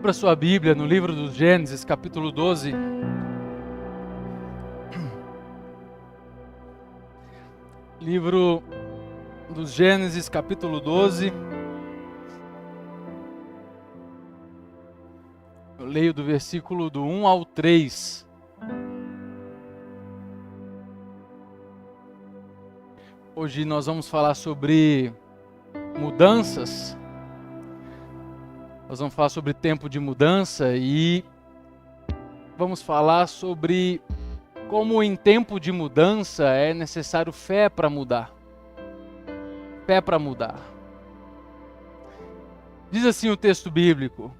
Abra sua Bíblia no livro dos Gênesis, capítulo 12. Livro dos Gênesis, capítulo 12. Eu leio do versículo do 1 ao 3. Hoje nós vamos falar sobre mudanças. Nós vamos falar sobre tempo de mudança e vamos falar sobre como em tempo de mudança é necessário fé para mudar. Fé para mudar. Diz assim o texto bíblico: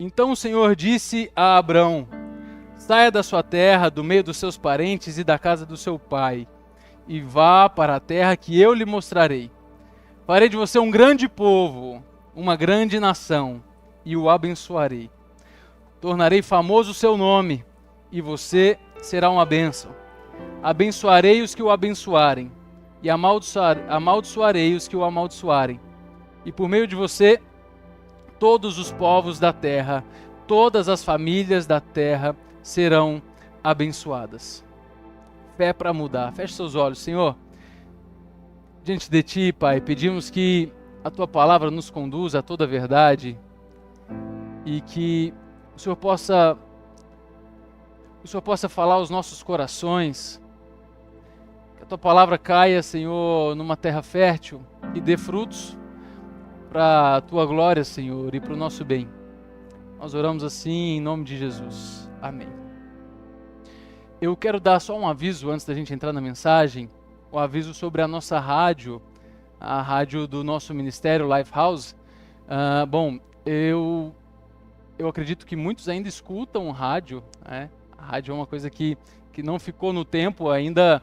Então o Senhor disse a Abrão: Saia da sua terra, do meio dos seus parentes e da casa do seu pai, e vá para a terra que eu lhe mostrarei. Farei de você um grande povo, uma grande nação, e o abençoarei. Tornarei famoso o seu nome, e você será uma bênção. Abençoarei os que o abençoarem, e amaldiçoarei os que o amaldiçoarem. E por meio de você, todos os povos da terra, todas as famílias da terra serão abençoadas. Fé para mudar. Feche seus olhos, Senhor. Diante de Ti, Pai, pedimos que a Tua palavra nos conduza a toda a verdade e que o Senhor possa falar aos nossos corações, que a Tua palavra caia, Senhor, numa terra fértil e dê frutos para a Tua glória, Senhor, e para o nosso bem. Nós oramos assim em nome de Jesus. Amém. Eu quero dar só um aviso antes da gente entrar na mensagem, um aviso sobre a nossa rádio, a rádio do nosso ministério, Lifehouse. Eu acredito que muitos ainda escutam rádio, né? A rádio é uma coisa que não ficou no tempo, ainda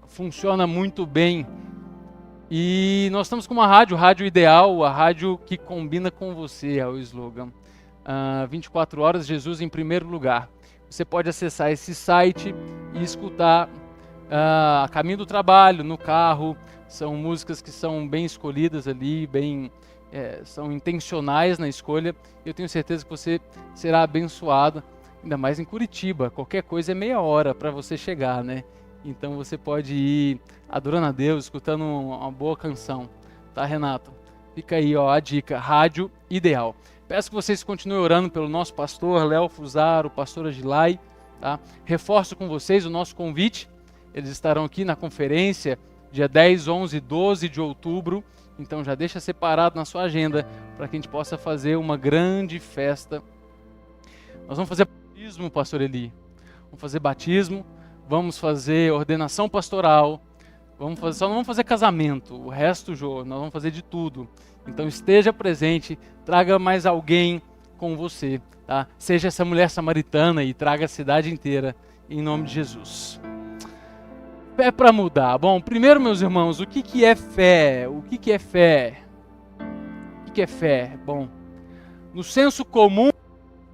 funciona muito bem. E nós estamos com uma rádio ideal, a rádio que combina com você, é o slogan. 24 horas, Jesus em primeiro lugar. Você pode acessar esse site e escutar a caminho do trabalho, no carro. São músicas que são bem escolhidas ali, são intencionais na escolha. Eu tenho certeza que você será abençoado, ainda mais em Curitiba. Qualquer coisa é meia hora para você chegar, né? Então você pode ir adorando a Deus, escutando uma boa canção. Tá, Renato? Fica aí, ó, a dica, rádio ideal. Peço que vocês continuem orando pelo nosso pastor, Léo Fusaro, pastor Agilai. Tá? Reforço com vocês o nosso convite. Eles estarão aqui na conferência dia 10, 11 e 12 de outubro. Então já deixa separado na sua agenda para que a gente possa fazer uma grande festa. Nós vamos fazer batismo, pastor Eli. Vamos fazer batismo, vamos fazer ordenação pastoral. Só não vamos fazer casamento, o resto, nós vamos fazer de tudo. Então esteja presente, traga mais alguém com você. Tá? Seja essa mulher samaritana e traga a cidade inteira, em nome de Jesus. Fé para mudar. Bom, primeiro, meus irmãos, o que é fé? O que é fé? O que é fé? Bom, no senso comum,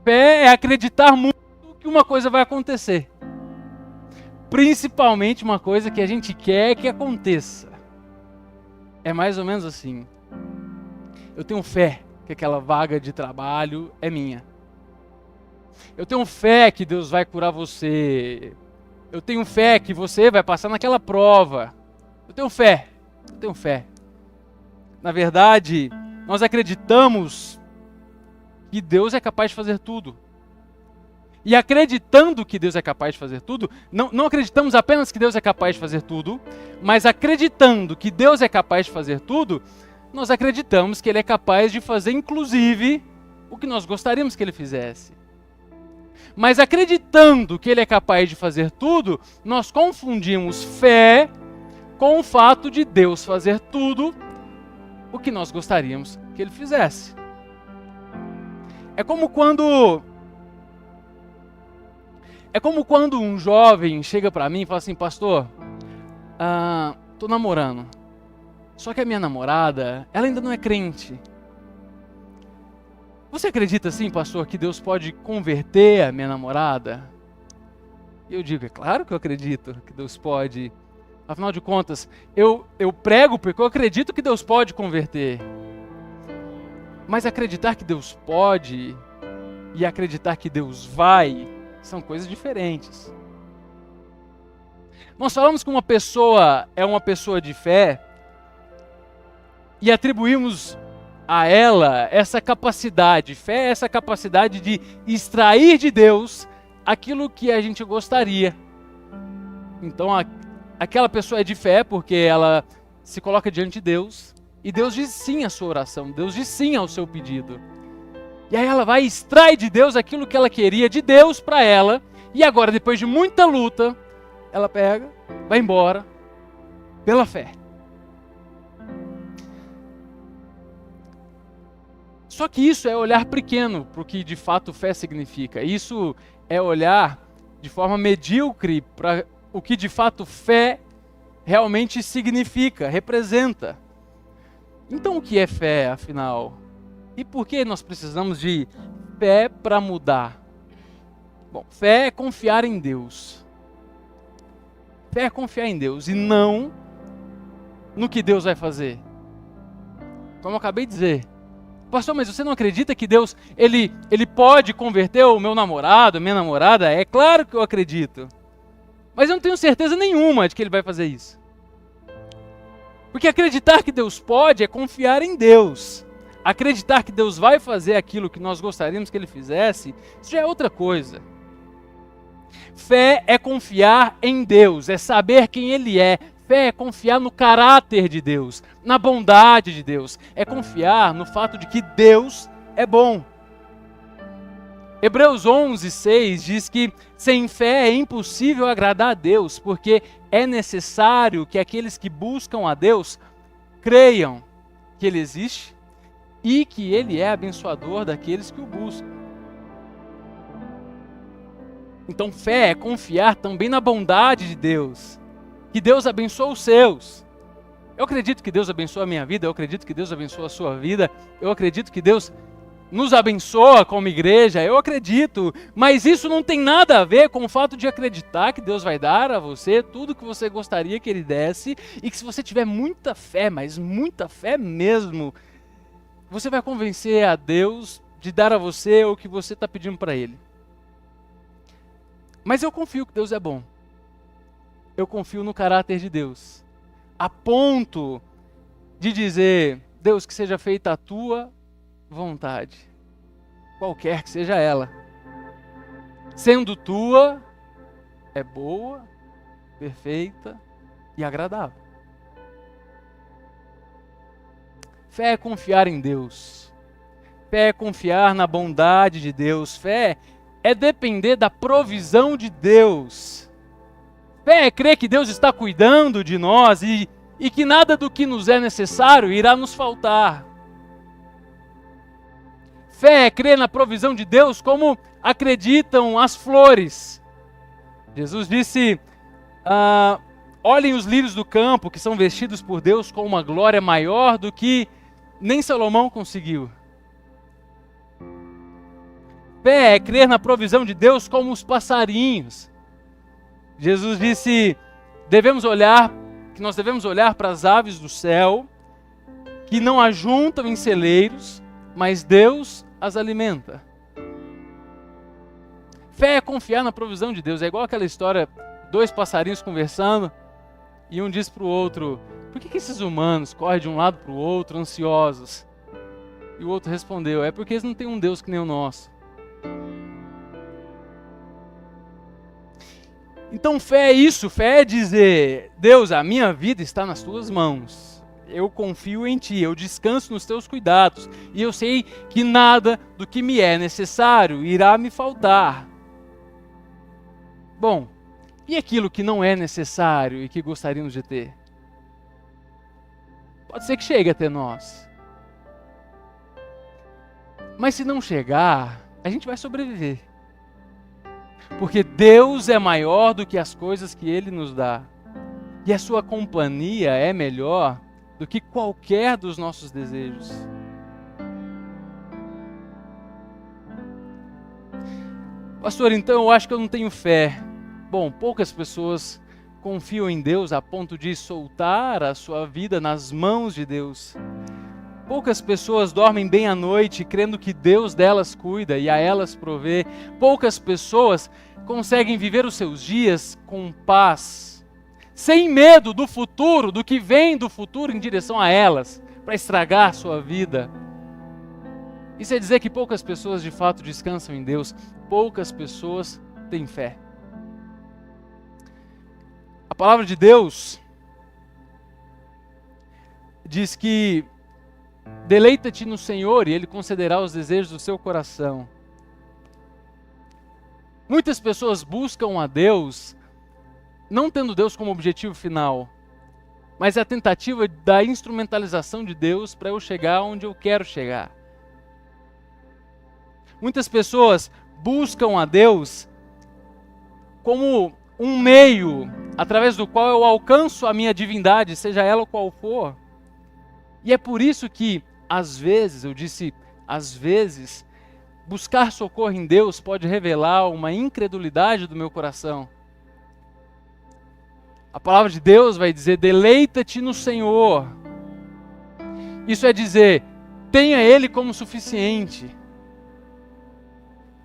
fé é acreditar muito que uma coisa vai acontecer. Principalmente uma coisa que a gente quer que aconteça. É mais ou menos assim. Eu tenho fé que aquela vaga de trabalho é minha. Eu tenho fé que Deus vai curar você. Eu tenho fé que você vai passar naquela prova. Eu tenho fé. Na verdade, nós acreditamos que Deus é capaz de fazer tudo. E acreditando que Deus é capaz de fazer tudo, não acreditamos apenas que Deus é capaz de fazer tudo, mas acreditando que Deus é capaz de fazer tudo, nós acreditamos que Ele é capaz de fazer, inclusive, o que nós gostaríamos que Ele fizesse. Mas acreditando que Ele é capaz de fazer tudo, nós confundimos fé com o fato de Deus fazer tudo o que nós gostaríamos que Ele fizesse. É como quando um jovem chega para mim e fala assim: pastor, tô namorando, só que a minha namorada, ela ainda não é crente. Você acredita sim, pastor, que Deus pode converter a minha namorada? E eu digo, é claro que eu acredito que Deus pode. Afinal de contas, eu prego porque eu acredito que Deus pode converter. Mas acreditar que Deus pode e acreditar que Deus vai são coisas diferentes. Nós falamos que uma pessoa é uma pessoa de fé e atribuímos a ela essa capacidade. Fé é essa capacidade de extrair de Deus aquilo que a gente gostaria. Então, aquela pessoa é de fé porque ela se coloca diante de Deus e Deus diz sim à sua oração, Deus diz sim ao seu pedido. E aí ela vai e extrai de Deus aquilo que ela queria de Deus para ela, e agora, depois de muita luta, ela pega, vai embora, pela fé. Só que isso é olhar pequeno para o que de fato fé significa. Isso é olhar de forma medíocre para o que de fato fé realmente significa, representa. Então o que é fé, afinal? E por que nós precisamos de fé para mudar? Bom, fé é confiar em Deus. Fé é confiar em Deus e não no que Deus vai fazer. Como eu acabei de dizer. Pastor, mas você não acredita que Deus, ele pode converter o meu namorado, a minha namorada? É claro que eu acredito. Mas eu não tenho certeza nenhuma de que Ele vai fazer isso. Porque acreditar que Deus pode é confiar em Deus. Acreditar que Deus vai fazer aquilo que nós gostaríamos que Ele fizesse, isso já é outra coisa. Fé é confiar em Deus, é saber quem Ele é. Fé é confiar no caráter de Deus, na bondade de Deus. É confiar no fato de que Deus é bom. Hebreus 11:6 diz que sem fé é impossível agradar a Deus, porque é necessário que aqueles que buscam a Deus creiam que Ele existe e que Ele é abençoador daqueles que o buscam. Então fé é confiar também na bondade de Deus, que Deus abençoa os seus. Eu acredito que Deus abençoa a minha vida, eu acredito que Deus abençoa a sua vida, eu acredito que Deus nos abençoa como igreja, eu acredito, mas isso não tem nada a ver com o fato de acreditar que Deus vai dar a você tudo que você gostaria que Ele desse, e que se você tiver muita fé, mas muita fé mesmo, você vai convencer a Deus de dar a você o que você está pedindo para Ele. Mas eu confio que Deus é bom. Eu confio no caráter de Deus, a ponto de dizer: Deus, que seja feita a Tua vontade, qualquer que seja ela. Sendo Tua, é boa, perfeita e agradável. Fé é confiar em Deus. Fé é confiar na bondade de Deus. Fé é depender da provisão de Deus. Fé é crer que Deus está cuidando de nós e que nada do que nos é necessário irá nos faltar. Fé é crer na provisão de Deus como acreditam as flores. Jesus disse: olhem os lírios do campo, que são vestidos por Deus com uma glória maior do que nem Salomão conseguiu. Fé é crer na provisão de Deus como os passarinhos. Jesus disse: nós devemos olhar para as aves do céu, que não ajuntam em celeiros, mas Deus as alimenta. Fé é confiar na provisão de Deus. É igual aquela história, dois passarinhos conversando, e um diz para o outro: por que esses humanos correm de um lado para o outro, ansiosos? E o outro respondeu: é porque eles não têm um Deus que nem o nosso. Então fé é isso, fé é dizer: Deus, a minha vida está nas Tuas mãos. Eu confio em Ti, eu descanso nos Teus cuidados, e eu sei que nada do que me é necessário irá me faltar. Bom, e aquilo que não é necessário e que gostaríamos de ter? Pode ser que chegue até nós. Mas se não chegar, a gente vai sobreviver. Porque Deus é maior do que as coisas que Ele nos dá. E a sua companhia é melhor do que qualquer dos nossos desejos. Pastor, então eu acho que eu não tenho fé. Bom, poucas pessoas confiam em Deus a ponto de soltar a sua vida nas mãos de Deus. Poucas pessoas dormem bem à noite, crendo que Deus delas cuida e a elas provê. Poucas pessoas conseguem viver os seus dias com paz, sem medo do futuro, do que vem do futuro em direção a elas, para estragar sua vida. Isso é dizer que poucas pessoas de fato descansam em Deus, poucas pessoas têm fé. A palavra de Deus diz que deleita-te no Senhor e Ele concederá os desejos do seu coração. Muitas pessoas buscam a Deus, não tendo Deus como objetivo final, mas é a tentativa da instrumentalização de Deus para eu chegar onde eu quero chegar. Muitas pessoas buscam a Deus como um meio através do qual eu alcanço a minha divindade, seja ela qual for. E é por isso que, às vezes, eu disse, às vezes, buscar socorro em Deus pode revelar uma incredulidade do meu coração. A palavra de Deus vai dizer, deleita-te no Senhor. Isso é dizer, tenha Ele como suficiente.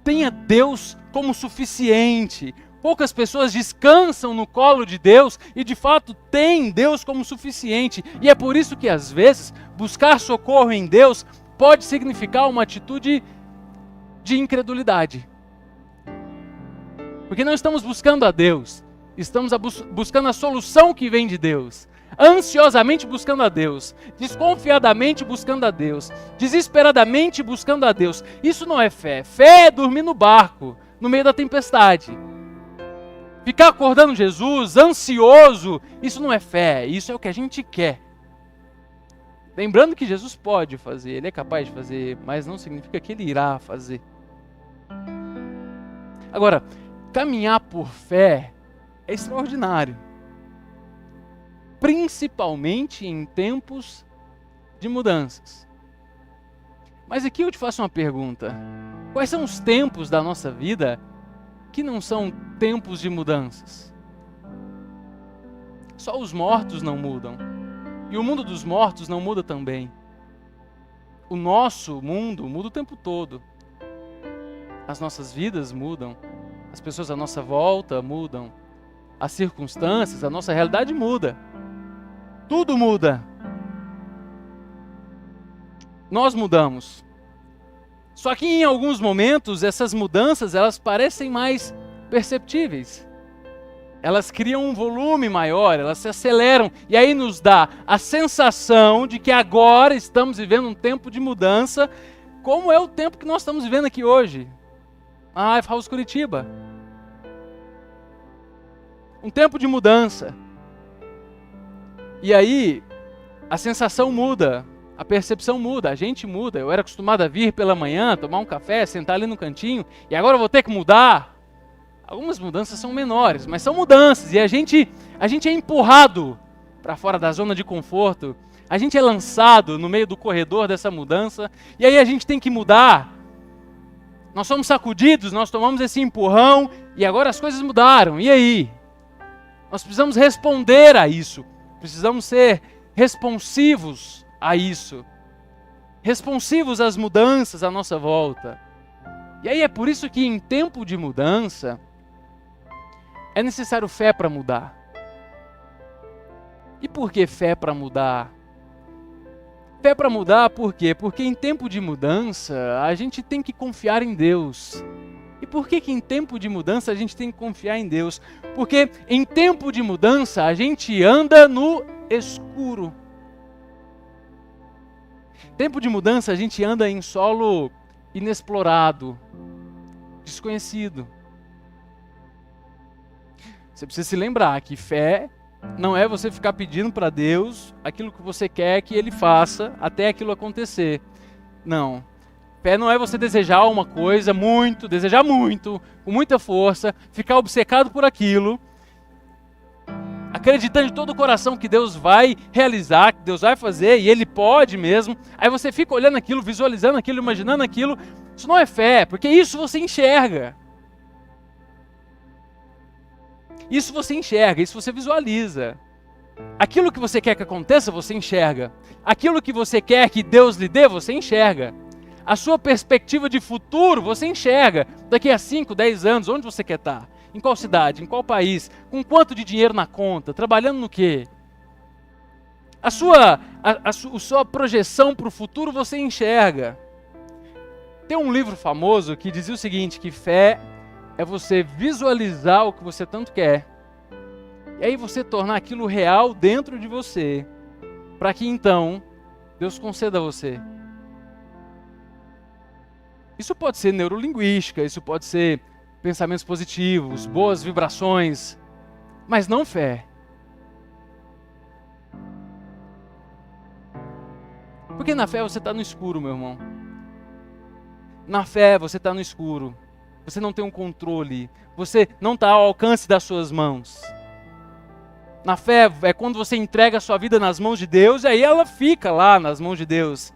Tenha Deus como suficiente. Poucas pessoas descansam no colo de Deus e de fato têm Deus como suficiente. E é por isso que às vezes buscar socorro em Deus pode significar uma atitude de incredulidade. Porque não estamos buscando a Deus, estamos buscando a solução que vem de Deus. Ansiosamente buscando a Deus, desconfiadamente buscando a Deus, desesperadamente buscando a Deus. Isso não é fé. Fé é dormir no barco, no meio da tempestade. Ficar acordando Jesus, ansioso, isso não é fé, isso é o que a gente quer. Lembrando que Jesus pode fazer, Ele é capaz de fazer, mas não significa que Ele irá fazer. Agora, caminhar por fé é extraordinário. Principalmente em tempos de mudanças. Mas aqui eu te faço uma pergunta. Quais são os tempos da nossa vida que não são tempos de mudanças? Só os mortos não mudam. E o mundo dos mortos não muda também. O nosso mundo muda o tempo todo. As nossas vidas mudam. As pessoas à nossa volta mudam. As circunstâncias, a nossa realidade muda. Tudo muda. Nós mudamos. Só que em alguns momentos essas mudanças elas parecem mais perceptíveis. Elas criam um volume maior, elas se aceleram e aí nos dá a sensação de que agora estamos vivendo um tempo de mudança, como é o tempo que nós estamos vivendo aqui hoje. A Life House Curitiba. Um tempo de mudança. E aí, a sensação muda, a percepção muda, a gente muda. Eu era acostumado a vir pela manhã, tomar um café, sentar ali no cantinho, e agora eu vou ter que mudar. Algumas mudanças são menores, mas são mudanças, e a gente é empurrado para fora da zona de conforto, a gente é lançado no meio do corredor dessa mudança, e aí a gente tem que mudar. Nós somos sacudidos, nós tomamos esse empurrão, e agora as coisas mudaram, e aí? Nós precisamos responder a isso. Precisamos ser responsivos a isso. Responsivos às mudanças à nossa volta. E aí é por isso que em tempo de mudança, é necessário fé para mudar. E por que fé para mudar? Fé para mudar por quê? Porque em tempo de mudança, a gente tem que confiar em Deus. E por que em tempo de mudança a gente tem que confiar em Deus? Porque em tempo de mudança a gente anda no escuro. Tempo de mudança a gente anda em solo inexplorado, desconhecido. Você precisa se lembrar que fé não é você ficar pedindo para Deus aquilo que você quer que Ele faça até aquilo acontecer. Não. Fé não é você desejar uma coisa muito, desejar muito, com muita força, ficar obcecado por aquilo, acreditando de todo o coração que Deus vai realizar, que Deus vai fazer, e Ele pode mesmo. Aí você fica olhando aquilo, visualizando aquilo, imaginando aquilo. Isso não é fé, porque isso você enxerga. Isso você enxerga, isso você visualiza. Aquilo que você quer que aconteça, você enxerga. Aquilo que você quer que Deus lhe dê, você enxerga. A sua perspectiva de futuro, você enxerga. Daqui a 5, 10 anos, onde você quer estar? Em qual cidade? Em qual país? Com quanto de dinheiro na conta? Trabalhando no quê? A sua projeção para o futuro, você enxerga. Tem um livro famoso que dizia o seguinte, que fé é você visualizar o que você tanto quer. E aí você tornar aquilo real dentro de você, para que então Deus conceda a você. Isso pode ser neurolinguística, isso pode ser pensamentos positivos, boas vibrações, mas não fé. Porque na fé você está no escuro, meu irmão. Na fé você está no escuro. Você não tem um controle. Você não está ao alcance das suas mãos. Na fé é quando você entrega a sua vida nas mãos de Deus e aí ela fica lá nas mãos de Deus.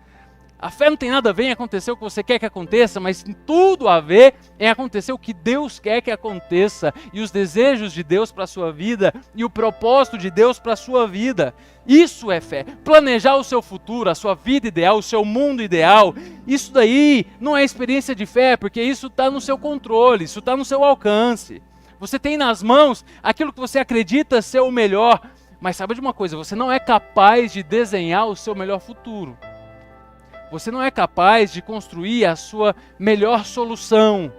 A fé não tem nada a ver em acontecer o que você quer que aconteça, mas tem tudo a ver em acontecer o que Deus quer que aconteça e os desejos de Deus para a sua vida e o propósito de Deus para a sua vida. Isso é fé. Planejar o seu futuro, a sua vida ideal, o seu mundo ideal, isso daí não é experiência de fé, porque isso está no seu controle, isso está no seu alcance. Você tem nas mãos aquilo que você acredita ser o melhor, mas sabe de uma coisa, você não é capaz de desenhar o seu melhor futuro. Você não é capaz de construir a sua melhor solução.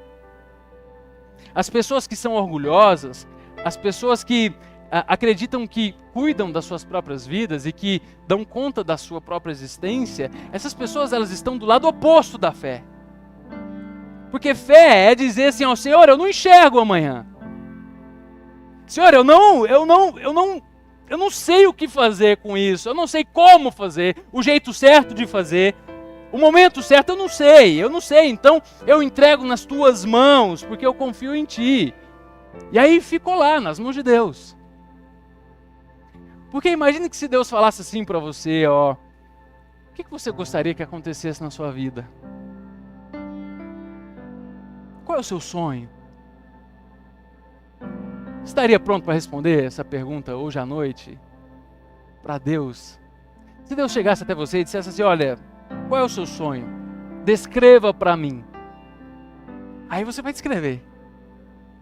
As pessoas que são orgulhosas, as pessoas que acreditam que cuidam das suas próprias vidas e que dão conta da sua própria existência, essas pessoas elas estão do lado oposto da fé. Porque fé é dizer assim, ó, Senhor, eu não enxergo amanhã. Senhor, eu não sei o que fazer com isso, eu não sei como fazer, o jeito certo de fazer. O momento certo eu não sei, então eu entrego nas tuas mãos, porque eu confio em ti. E aí ficou lá, nas mãos de Deus. Porque imagine que se Deus falasse assim para você, ó, o que você gostaria que acontecesse na sua vida? Qual é o seu sonho? Estaria pronto para responder essa pergunta hoje à noite? Para Deus? Se Deus chegasse até você e dissesse assim, olha, qual é o seu sonho? Descreva para mim. Aí você vai descrever.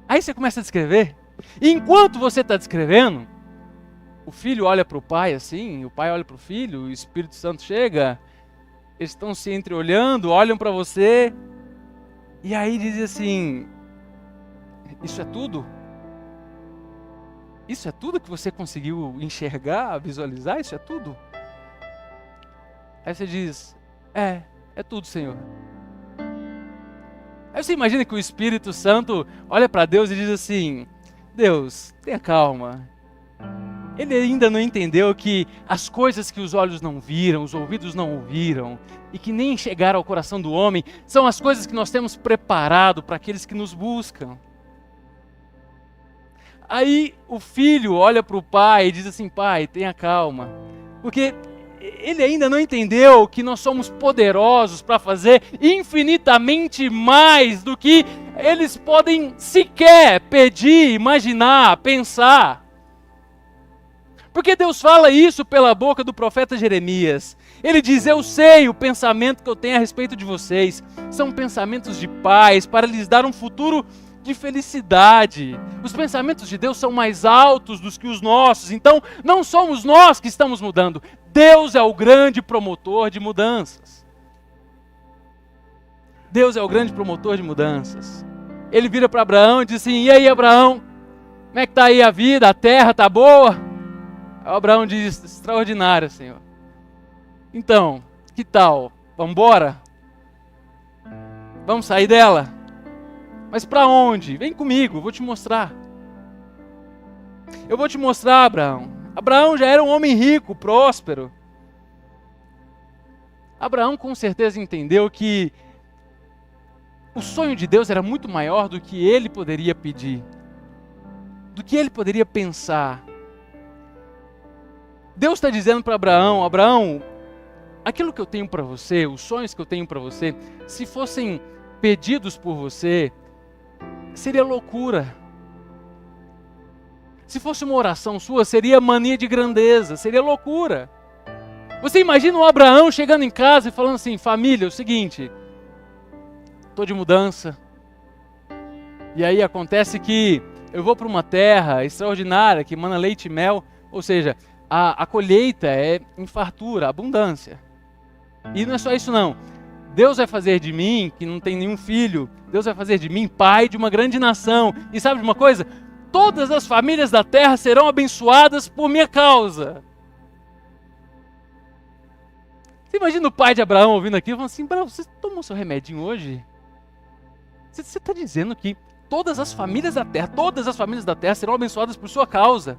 Aí você começa a descrever. E enquanto você está descrevendo, o filho olha para o pai assim, o pai olha para o filho, o Espírito Santo chega, eles estão se entreolhando, olham para você, e aí dizem assim, isso é tudo? Isso é tudo que você conseguiu enxergar, visualizar? Isso é tudo? Aí você diz, é tudo, Senhor. Aí você imagina que o Espírito Santo olha para Deus e diz assim, Deus, tenha calma. Ele ainda não entendeu que as coisas que os olhos não viram, os ouvidos não ouviram, e que nem chegaram ao coração do homem, são as coisas que nós temos preparado para aqueles que nos buscam. Aí o filho olha para o pai e diz assim, pai, tenha calma, porque ele ainda não entendeu que nós somos poderosos para fazer infinitamente mais do que eles podem sequer pedir, imaginar, pensar. Porque Deus fala isso pela boca do profeta Jeremias. Ele diz, eu sei o pensamento que eu tenho a respeito de vocês. São pensamentos de paz, para lhes dar um futuro de felicidade. Os pensamentos de Deus são mais altos do que os nossos. Então, não somos nós que estamos mudando. Deus é o grande promotor de mudanças. Deus é o grande promotor de mudanças. Ele vira para Abraão e diz assim, e aí, Abraão? Como é que está aí a vida? A terra está boa? Aí Abraão diz, extraordinária, Senhor. Então, que tal? Vamos embora? Vamos sair dela? Mas para onde? Vem comigo, eu vou te mostrar. Eu vou te mostrar, Abraão. Abraão já era um homem rico, próspero. Abraão com certeza entendeu que o sonho de Deus era muito maior do que ele poderia pedir, do que ele poderia pensar. Deus está dizendo para Abraão, Abraão, aquilo que eu tenho para você, os sonhos que eu tenho para você, se fossem pedidos por você, seria loucura. Se fosse uma oração sua, seria mania de grandeza, seria loucura. Você imagina o Abraão chegando em casa e falando assim: família, é o seguinte, estou de mudança. E aí acontece que eu vou para uma terra extraordinária, que emana leite e mel, ou seja, a colheita é em fartura, abundância. E não é só isso não. Deus vai fazer de mim, que não tem nenhum filho, Deus vai fazer de mim pai de uma grande nação. E sabe de uma coisa? Todas as famílias da terra serão abençoadas por minha causa. Você imagina o pai de Abraão ouvindo aquilo e falando assim: Abraão, você tomou seu remedinho hoje? Você está dizendo que todas as famílias da terra serão abençoadas por sua causa.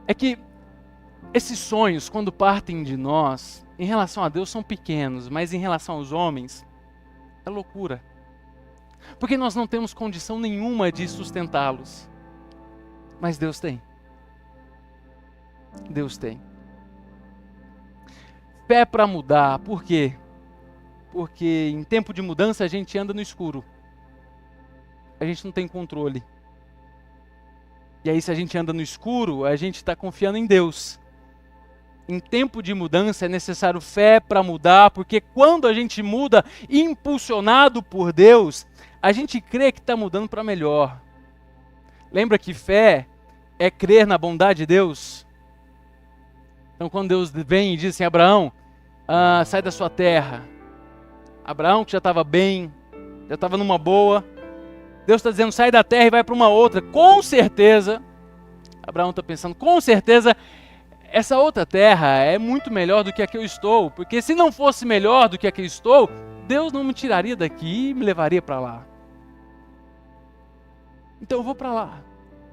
É que esses sonhos, quando partem de nós, em relação a Deus são pequenos, mas em relação aos homens, é loucura. Porque nós não temos condição nenhuma de sustentá-los. Mas Deus tem. Deus tem. Fé para mudar, por quê? Porque em tempo de mudança a gente anda no escuro. A gente não tem controle. E aí, se a gente anda no escuro, a gente está confiando em Deus. Em tempo de mudança é necessário fé para mudar, porque quando a gente muda, impulsionado por Deus, a gente crê que está mudando para melhor. Lembra que fé é crer na bondade de Deus? Então, quando Deus vem e diz assim: Abraão, sai da sua terra. Abraão, que já estava bem, já estava numa boa, Deus está dizendo: sai da terra e vai para uma outra. Com certeza, Abraão está pensando, com certeza, essa outra terra é muito melhor do que a que eu estou. Porque se não fosse melhor do que a que eu estou, Deus não me tiraria daqui e me levaria para lá. Então eu vou para lá.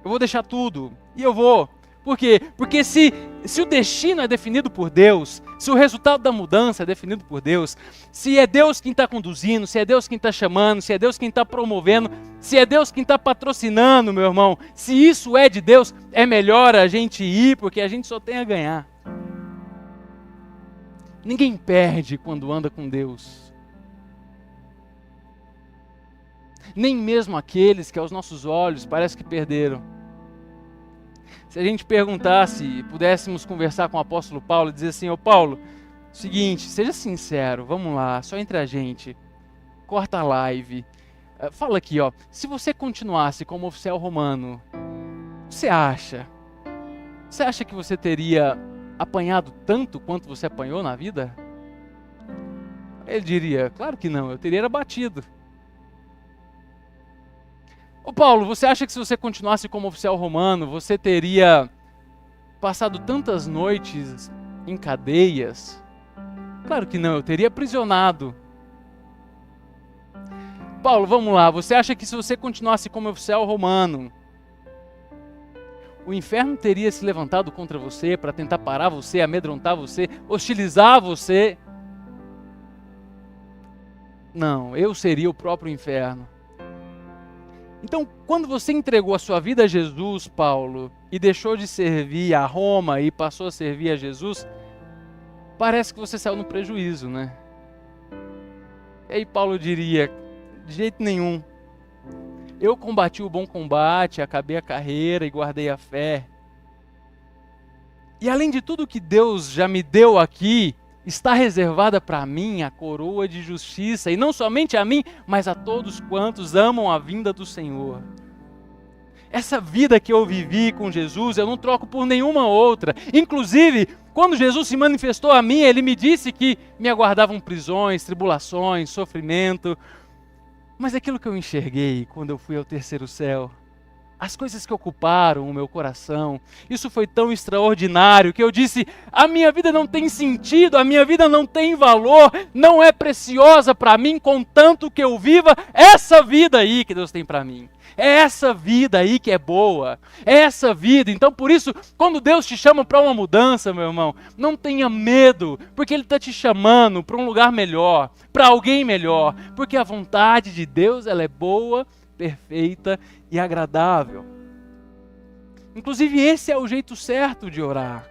Eu vou deixar tudo. E eu vou. Por quê? Porque se o destino é definido por Deus, se o resultado da mudança é definido por Deus, se é Deus quem está conduzindo, se é Deus quem está chamando, se é Deus quem está promovendo, se é Deus quem está patrocinando, meu irmão, se isso é de Deus, é melhor a gente ir, porque a gente só tem a ganhar. Ninguém perde quando anda com Deus. Nem mesmo aqueles que aos nossos olhos parece que perderam. Se a gente perguntasse, pudéssemos conversar com o apóstolo Paulo e dizer assim: ô Paulo, seguinte, seja sincero, vamos lá, só entre a gente, corta a live, fala aqui, ó, se você continuasse como oficial romano, você acha que você teria apanhado tanto quanto você apanhou na vida? Ele diria: claro que não, eu teria batido. Ô Paulo, você acha que se você continuasse como oficial romano, você teria passado tantas noites em cadeias? Claro que não, eu teria aprisionado. Paulo, vamos lá, você acha que se você continuasse como oficial romano, o inferno teria se levantado contra você para tentar parar você, amedrontar você, hostilizar você? Não, eu seria o próprio inferno. Então, quando você entregou a sua vida a Jesus, Paulo, e deixou de servir a Roma e passou a servir a Jesus, parece que você saiu no prejuízo, né? E aí Paulo diria: de jeito nenhum. Eu combati o bom combate, acabei a carreira e guardei a fé. E além de tudo que Deus já me deu aqui, está reservada para mim a coroa de justiça, e não somente a mim, mas a todos quantos amam a vinda do Senhor. Essa vida que eu vivi com Jesus, eu não troco por nenhuma outra. Inclusive, quando Jesus se manifestou a mim, Ele me disse que me aguardavam prisões, tribulações, sofrimento. Mas aquilo que eu enxerguei quando eu fui ao terceiro céu, as coisas que ocuparam o meu coração, isso foi tão extraordinário que eu disse: a minha vida não tem sentido, a minha vida não tem valor, não é preciosa para mim, contanto que eu viva essa vida aí que Deus tem para mim. É essa vida aí que é boa, é essa vida. Então por isso, quando Deus te chama para uma mudança, meu irmão, não tenha medo, porque Ele está te chamando para um lugar melhor, para alguém melhor, porque a vontade de Deus, ela é boa, perfeita e agradável. Inclusive, esse é o jeito certo de orar.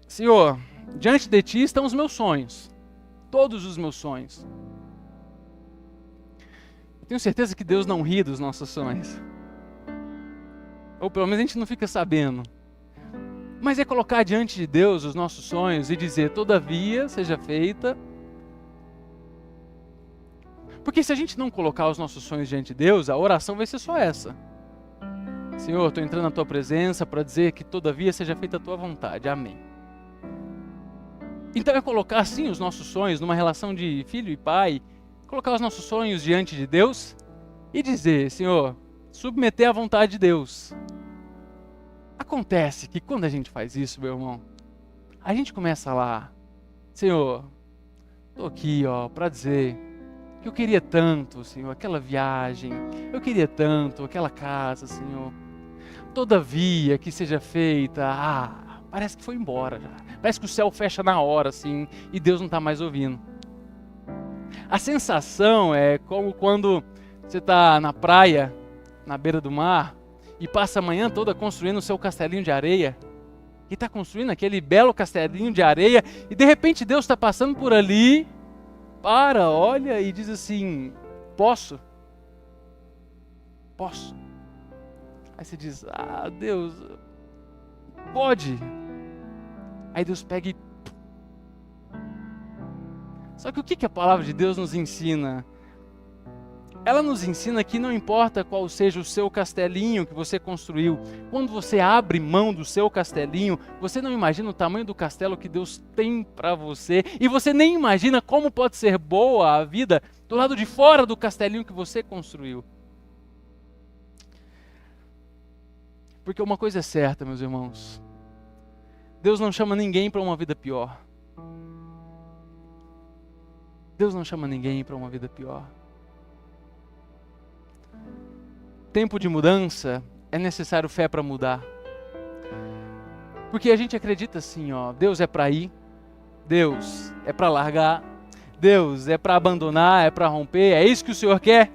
Senhor, diante de Ti estão os meus sonhos, todos os meus sonhos. Eu tenho certeza que Deus não ri dos nossos sonhos. Ou pelo menos a gente não fica sabendo. Mas é colocar diante de Deus os nossos sonhos e dizer, todavia seja feita. Porque se a gente não colocar os nossos sonhos diante de Deus, a oração vai ser só essa. Senhor, estou entrando na tua presença para dizer que todavia seja feita a tua vontade. Amém. Então é colocar sim os nossos sonhos numa relação de filho e pai, colocar os nossos sonhos diante de Deus e dizer, Senhor, submeter à vontade de Deus. Acontece que quando a gente faz isso, meu irmão, a gente começa lá, Senhor, estou aqui para dizer que eu queria tanto, Senhor, aquela viagem, eu queria tanto aquela casa, Senhor. Todavia que seja feita, parece que foi embora já. Parece que o céu fecha na hora, assim, e Deus não está mais ouvindo. A sensação é como quando você está na praia, na beira do mar, e passa a manhã toda construindo o seu castelinho de areia, e está construindo aquele belo castelinho de areia, e de repente Deus está passando por ali, olha e diz assim, posso? Posso? Aí você diz, Deus, pode. Aí Deus pega e... Só que o que a palavra de Deus nos ensina? Ela nos ensina que não importa qual seja o seu castelinho que você construiu, quando você abre mão do seu castelinho, você não imagina o tamanho do castelo que Deus tem para você, e você nem imagina como pode ser boa a vida do lado de fora do castelinho que você construiu. Porque uma coisa é certa, meus irmãos, Deus não chama ninguém para uma vida pior. Deus não chama ninguém para uma vida pior. Tempo de mudança, é necessário fé para mudar. Porque a gente acredita assim, Deus é para ir, Deus é para largar, Deus é para abandonar, é para romper, é isso que o Senhor quer?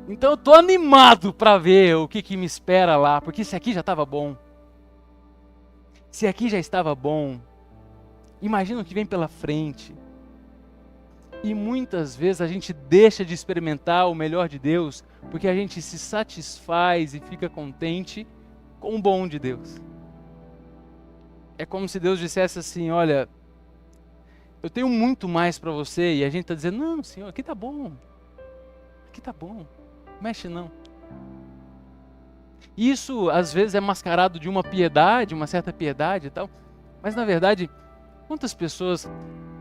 Então eu estou animado para ver o que me espera lá, porque se aqui já estava bom, se aqui já estava bom, imagina o que vem pela frente. E muitas vezes a gente deixa de experimentar o melhor de Deus, porque a gente se satisfaz e fica contente com o bom de Deus. É como se Deus dissesse assim, olha, eu tenho muito mais para você, e a gente está dizendo, não, Senhor, aqui está bom, mexe não. Isso às vezes é mascarado de uma piedade, uma certa piedade e tal, mas na verdade, quantas pessoas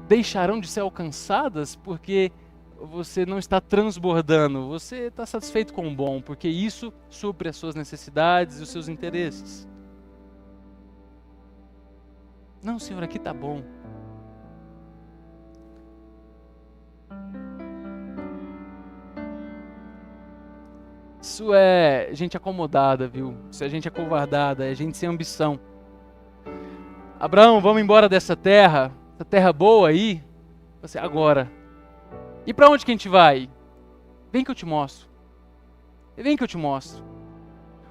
deixarão de ser alcançadas porque você não está transbordando, você está satisfeito com o bom, porque isso supre as suas necessidades e os seus interesses. Não, Senhor, aqui está bom. Isso é gente acomodada, viu? Isso é gente acovardada, é gente sem ambição. Abraão, vamos embora dessa terra, essa terra boa aí. Você, agora. E para onde que a gente vai? Vem que eu te mostro. Vem que eu te mostro.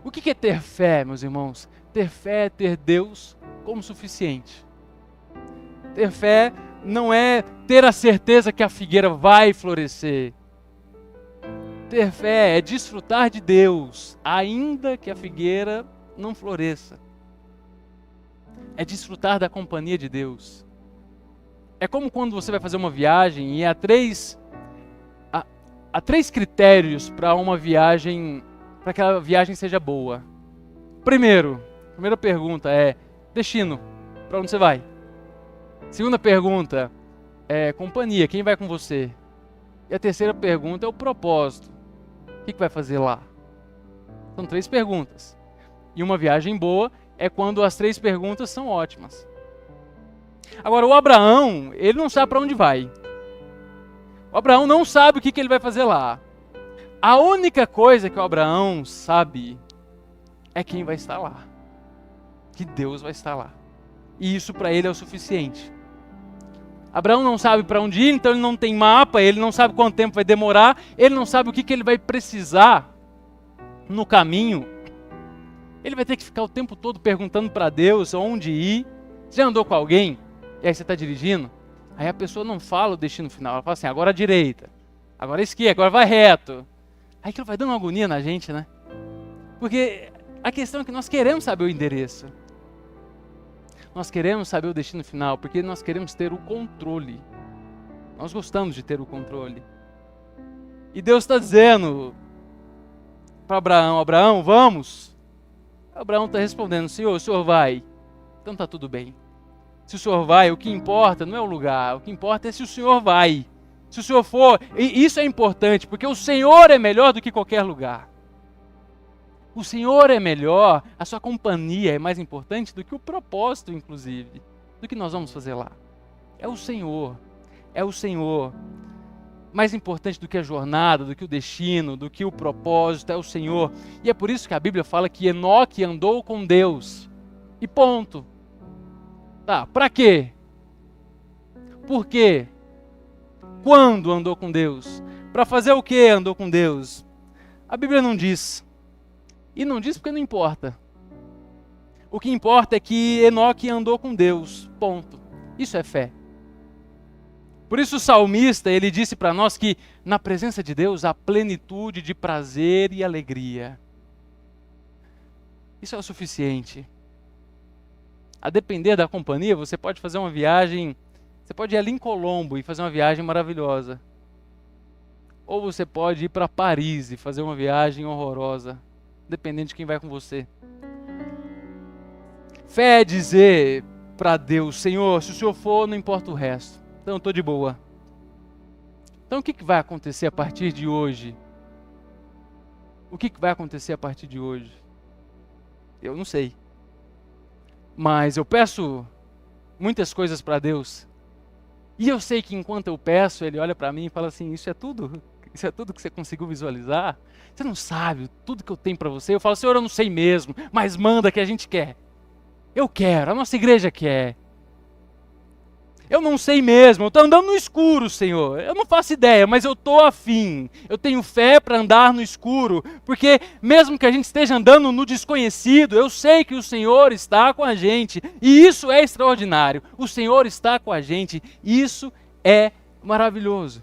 O que é ter fé, meus irmãos? Ter fé é ter Deus como suficiente. Ter fé não é ter a certeza que a figueira vai florescer. Ter fé é desfrutar de Deus, ainda que a figueira não floresça. É desfrutar da companhia de Deus. É como quando você vai fazer uma viagem e há três critérios para uma viagem, para que a viagem seja boa. Primeira pergunta é destino, para onde você vai? Segunda pergunta é companhia, quem vai com você? E a terceira pergunta é o propósito. O que vai fazer lá? São 3 perguntas. E uma viagem boa é quando as 3 perguntas são ótimas. Agora, o Abraão, ele não sabe para onde vai. O Abraão não sabe o que ele vai fazer lá. A única coisa que o Abraão sabe é quem vai estar lá. Que Deus vai estar lá. E isso para ele é o suficiente. Abraão não sabe para onde ir, então ele não tem mapa, ele não sabe quanto tempo vai demorar, ele não sabe o que ele vai precisar no caminho. Ele vai ter que ficar o tempo todo perguntando para Deus onde ir. Você já andou com alguém? E aí você está dirigindo? Aí a pessoa não fala o destino final, ela fala assim, agora à direita, agora à esquerda, agora vai reto. Aí aquilo vai dando uma agonia na gente, né? Porque a questão é que nós queremos saber o endereço. Nós queremos saber o destino final, porque nós queremos ter o controle. Nós gostamos de ter o controle. E Deus está dizendo para Abraão, Abraão, vamos. Abraão está respondendo, Senhor, o Senhor vai. Então está tudo bem. Se o Senhor vai, o que importa não é o lugar, o que importa é se o Senhor vai. Se o Senhor for, e isso é importante, porque o Senhor é melhor do que qualquer lugar. O Senhor é melhor, a sua companhia é mais importante do que o propósito, inclusive, do que nós vamos fazer lá. É o Senhor, é o Senhor. Mais importante do que a jornada, do que o destino, do que o propósito, é o Senhor. E é por isso que a Bíblia fala que Enoque andou com Deus. E ponto. Tá, para quê? Por quê? Quando andou com Deus? Para fazer o que andou com Deus? A Bíblia não diz. E não diz porque não importa. O que importa é que Enoque andou com Deus. Ponto. Isso é fé. Por isso o salmista, ele disse para nós que na presença de Deus há plenitude de prazer e alegria. Isso é o suficiente. A depender da companhia, você pode fazer uma viagem, você pode ir ali em Colombo e fazer uma viagem maravilhosa. Ou você pode ir para Paris e fazer uma viagem horrorosa, dependendo de quem vai com você. Fé é dizer para Deus, Senhor, se o Senhor for, não importa o resto. Então eu estou de boa. Então o que vai acontecer a partir de hoje? O que vai acontecer a partir de hoje? Eu não sei. Mas eu peço muitas coisas para Deus. E eu sei que enquanto eu peço, Ele olha para mim e fala assim, isso é tudo? Isso é tudo que você conseguiu visualizar? Você não sabe tudo que eu tenho para você? Eu falo, Senhor, eu não sei mesmo, mas manda que a gente quer. Eu quero, a nossa igreja quer. Eu não sei mesmo, eu estou andando no escuro, Senhor. Eu não faço ideia, mas eu estou afim. Eu tenho fé para andar no escuro, porque mesmo que a gente esteja andando no desconhecido, eu sei que o Senhor está com a gente. E isso é extraordinário. O Senhor está com a gente. Isso é maravilhoso.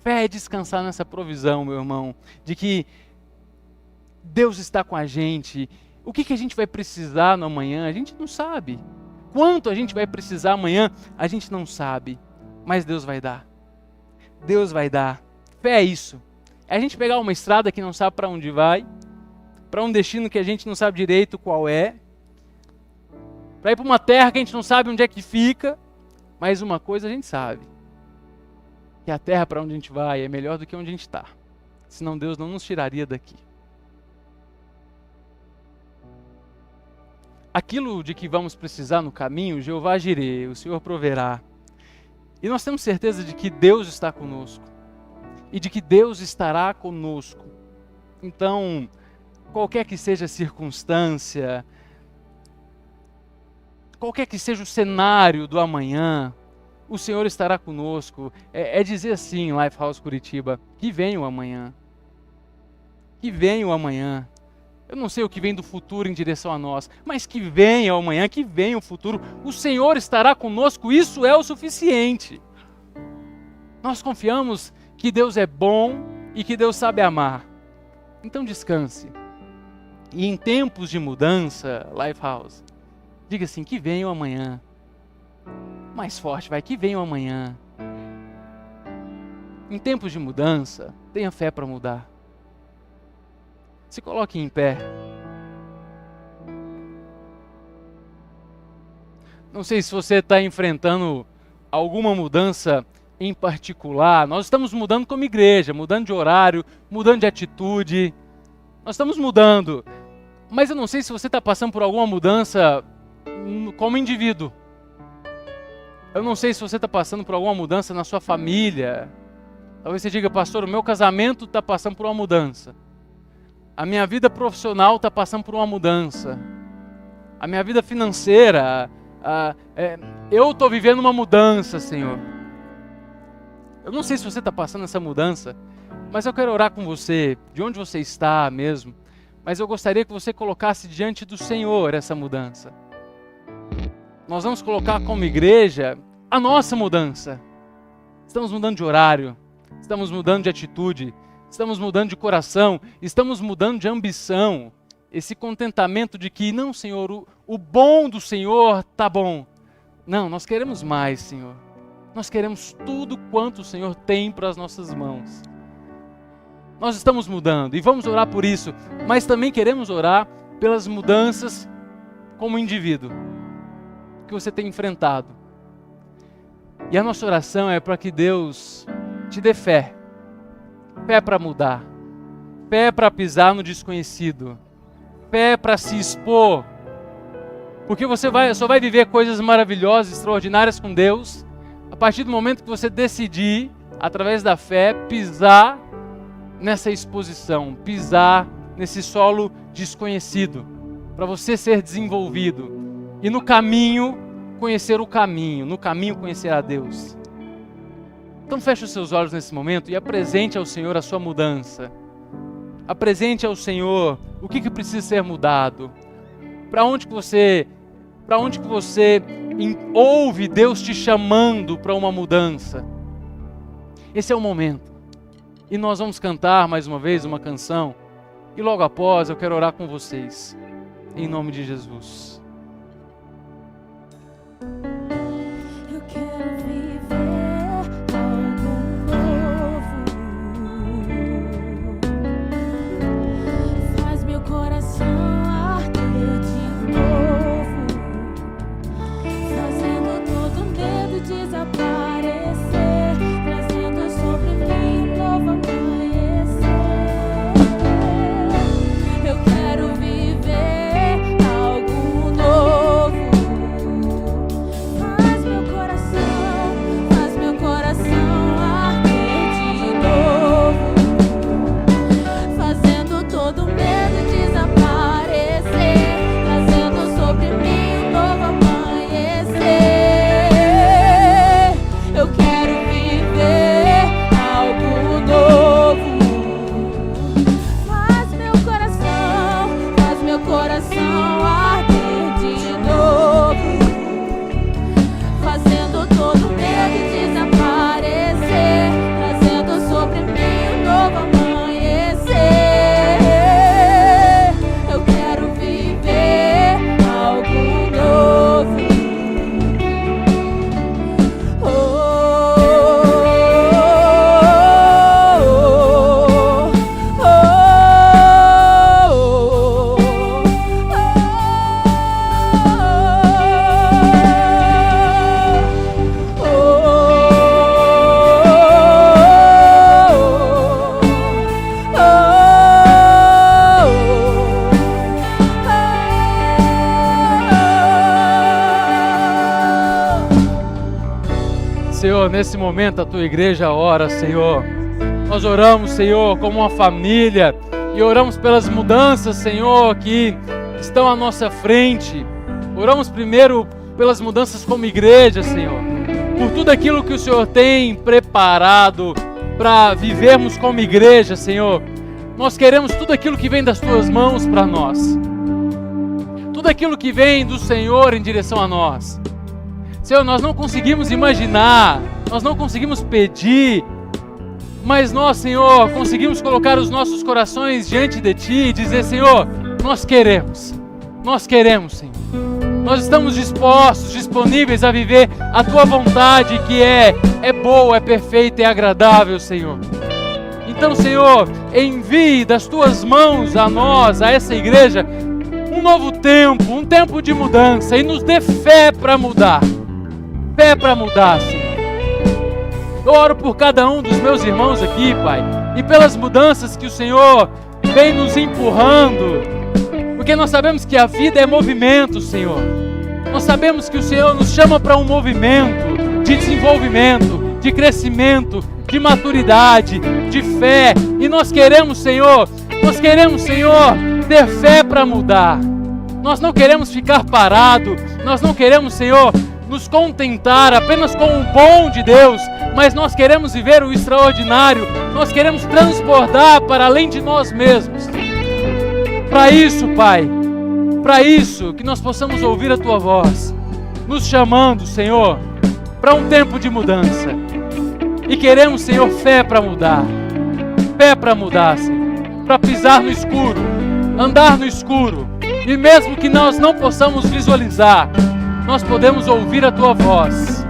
Fé é descansar nessa provisão, meu irmão, de que Deus está com a gente. O que a gente vai precisar no amanhã, a gente não sabe. Quanto a gente vai precisar amanhã, a gente não sabe. Mas Deus vai dar. Deus vai dar. Fé é isso. É a gente pegar uma estrada que não sabe para onde vai, para um destino que a gente não sabe direito qual é, para ir para uma terra que a gente não sabe onde é que fica, mas uma coisa a gente sabe, que a terra para onde a gente vai é melhor do que onde a gente está. Senão Deus não nos tiraria daqui. Aquilo de que vamos precisar no caminho, Jeová Jirê, o Senhor proverá. E nós temos certeza de que Deus está conosco. E de que Deus estará conosco. Então, qualquer que seja a circunstância, qualquer que seja o cenário do amanhã, o Senhor estará conosco. É dizer assim, Lifehouse Curitiba, que venha o amanhã. Que venha o amanhã. Eu não sei o que vem do futuro em direção a nós, mas que venha o amanhã, que venha o futuro. O Senhor estará conosco, isso é o suficiente. Nós confiamos que Deus é bom e que Deus sabe amar. Então descanse. E em tempos de mudança, Lifehouse, diga assim, que venha o amanhã. Mais forte, vai, que venha o amanhã. Em tempos de mudança, tenha fé para mudar. Se coloque em pé. Não sei se você está enfrentando alguma mudança em particular. Nós estamos mudando como igreja, mudando de horário, mudando de atitude. Nós estamos mudando. Mas eu não sei se você está passando por alguma mudança como indivíduo. Eu não sei se você está passando por alguma mudança na sua família. Talvez você diga, pastor, o meu casamento está passando por uma mudança. A minha vida profissional está passando por uma mudança. A minha vida financeira, eu estou vivendo uma mudança, Senhor. Eu não sei se você está passando essa mudança, mas eu quero orar com você, de onde você está mesmo. Mas eu gostaria que você colocasse diante do Senhor essa mudança. Nós vamos colocar como igreja a nossa mudança. Estamos mudando de horário, estamos mudando de atitude, estamos mudando de coração, estamos mudando de ambição. Esse contentamento de que, não, Senhor, o bom do Senhor está bom. Não, nós queremos mais, Senhor. Nós queremos tudo quanto o Senhor tem para as nossas mãos. Nós estamos mudando e vamos orar por isso, mas também queremos orar pelas mudanças como indivíduo que você tem enfrentado. E a nossa oração é para que Deus te dê fé. Fé para mudar. Fé para pisar no desconhecido. Fé para se expor. Porque você só vai viver coisas maravilhosas, extraordinárias com Deus a partir do momento que você decidir, através da fé, pisar nessa exposição, pisar nesse solo desconhecido, para você ser desenvolvido e no caminho conhecer o caminho, no caminho conhecer a Deus. Então feche os seus olhos nesse momento e apresente ao Senhor a sua mudança. Apresente ao Senhor o que precisa ser mudado. Para onde que você ouve Deus te chamando para uma mudança. Esse é o momento. E nós vamos cantar mais uma vez uma canção. E logo após eu quero orar com vocês. Em nome de Jesus. Eu quero viver algo novo. Faz meu coração arder de novo, fazendo todo medo desaparecer, trazendo sobre mim um novo amanhecer. Eu quero viver algo novo. Faz meu coração arder de novo, fazendo todo medo desaparecer, trazendo sobre mim um novo amanhecer. Eu quero viver algo novo. Faz meu coração arder de novo, fazendo todo medo desaparecer, trazendo sobre mim um novo amanhecer. Eu quero viver algo novo. Oh, oh, oh, Senhor, nesse momento a tua igreja ora, Senhor. Nós oramos, Senhor, como uma família e oramos pelas mudanças, Senhor, que estão à nossa frente. Oramos primeiro pelas mudanças como igreja, Senhor, por tudo aquilo que o Senhor tem preparado para vivermos como igreja, Senhor. Nós queremos tudo aquilo que vem das tuas mãos para nós, tudo aquilo que vem do Senhor em direção a nós. Senhor, nós não conseguimos imaginar, nós não conseguimos pedir, mas nós, Senhor, conseguimos colocar os nossos corações diante de Ti e dizer, Senhor, nós queremos, Senhor. Nós estamos dispostos, disponíveis a viver a Tua vontade, que é boa, é perfeita, é agradável, Senhor. Então, Senhor, envie das Tuas mãos a nós, a essa igreja, um novo tempo, um tempo de mudança, e nos dê fé para mudar. Fé para mudar, Senhor. Eu oro por cada um dos meus irmãos aqui, Pai, e pelas mudanças que o Senhor vem nos empurrando, porque nós sabemos que a vida é movimento, Senhor. Nós sabemos que o Senhor nos chama para um movimento de desenvolvimento, de crescimento, de maturidade, de fé, e nós queremos, Senhor, ter fé para mudar. Nós não queremos ficar parado, nós não queremos, Senhor, nos contentar apenas com o bom de Deus, mas nós queremos viver o extraordinário, nós queremos transbordar para além de nós mesmos. Para isso, Pai, para isso que nós possamos ouvir a Tua voz, nos chamando, Senhor, para um tempo de mudança. E queremos, Senhor, fé para mudar. pé para mudar, Senhor, para pisar no escuro, andar no escuro. E mesmo que nós não possamos visualizar, nós podemos ouvir a Tua voz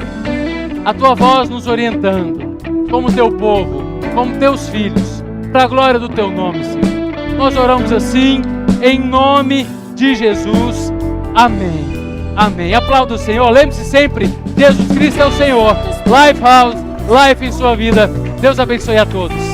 nos orientando, como Teu povo, como Teus filhos, para a glória do Teu nome, Senhor. Nós oramos assim, em nome de Jesus. Amém. Amém. Aplauda o Senhor. Lembre-se sempre, Jesus Cristo é o Senhor. Lifehouse, life em sua vida. Deus abençoe a todos.